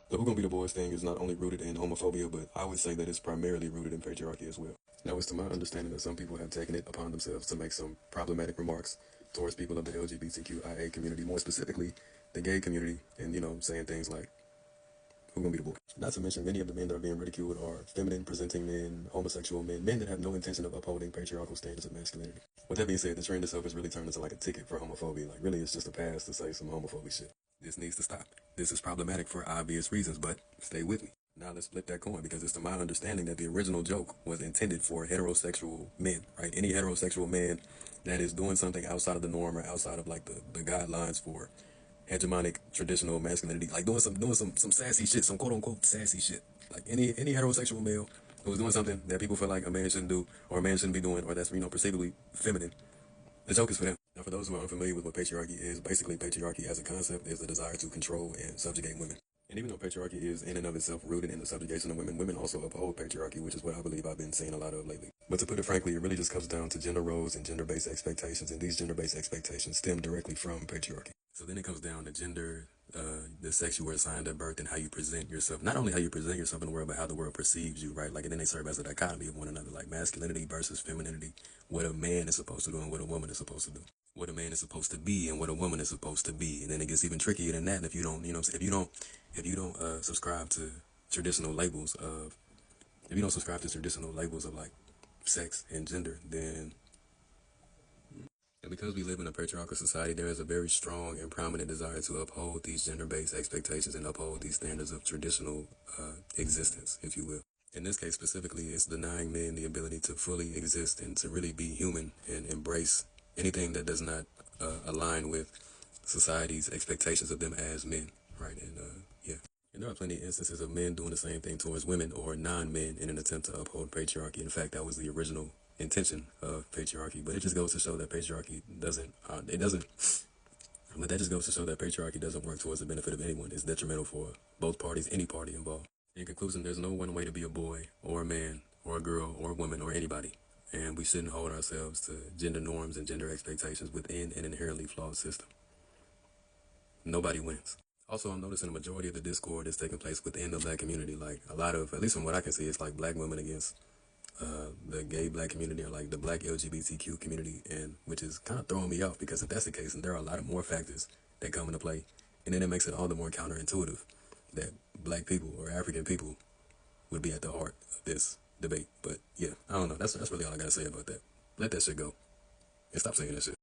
The Who Gonna Be the Boys thing is not only rooted in homophobia, but I would say that it's primarily rooted in patriarchy as well. Now, it's to my understanding that some people have taken it upon themselves to make some problematic remarks towards people of the LGBTQIA community, more specifically the gay community, and, saying things like, who gonna be the boy? Not to mention many of the men that are being ridiculed are feminine presenting men, homosexual men, men that have no intention of upholding patriarchal standards of masculinity. With that being said, the trend itself has really turned into like a ticket for homophobia. Like really it's just a pass to say some homophobic shit. This needs to stop. This is problematic for obvious reasons, but stay with me. Now let's flip that coin because it's to my understanding that the original joke was intended for heterosexual men, right? Any heterosexual man that is doing something outside of the norm or outside of like the guidelines for hegemonic traditional masculinity, like doing some sassy shit, some quote unquote sassy shit. Like any heterosexual male who's doing something that people feel like a man shouldn't do or a man shouldn't be doing or that's perceivably feminine, the joke is for them. Now, for those who are unfamiliar with what patriarchy is, basically patriarchy as a concept is the desire to control and subjugate women. And even though patriarchy is in and of itself rooted in the subjugation of women, women also uphold patriarchy, which is what I believe I've been seeing a lot of lately. But to put it frankly, it really just comes down to gender roles and gender-based expectations, and these gender-based expectations stem directly from patriarchy. So then it comes down to gender, the sex you were assigned at birth, and how you present yourself. Not only how you present yourself in the world, but how the world perceives you, right? Like, and then they serve as a dichotomy of one another, like masculinity versus femininity, what a man is supposed to do and what a woman is supposed to do, what a man is supposed to be and what a woman is supposed to be. And then it gets even trickier than that if you don't, subscribe to traditional labels of, if you don't subscribe to traditional labels of like sex and gender, then, and because we live in a patriarchal society, there is a very strong and prominent desire to uphold these gender-based expectations and uphold these standards of traditional existence, if you will. In this case specifically, it's denying men the ability to fully exist and to really be human and embrace anything that does not align with society's expectations of them as men, right? And yeah. And there are plenty of instances of men doing the same thing towards women or non-men in an attempt to uphold patriarchy. In fact, that was the original intention of patriarchy. But it just goes to show that patriarchy doesn't, but that just goes to show that patriarchy doesn't work towards the benefit of anyone. It's detrimental for both parties, any party involved. In conclusion, there's no one way to be a boy or a man or a girl or a woman or anybody. And we shouldn't hold ourselves to gender norms and gender expectations within an inherently flawed system. Nobody wins. Also, I'm noticing a majority of the discord is taking place within the black community. Like a lot of, at least from what I can see, it's like black women against the gay black community or like the black LGBTQ community, and which is kind of throwing me off because if that's the case, then there are a lot of more factors that come into play, and then it makes it all the more counterintuitive that black people or African people would be at the heart of this debate. But yeah, I don't know. That's really all I gotta say about that. Let that shit go and stop saying that shit.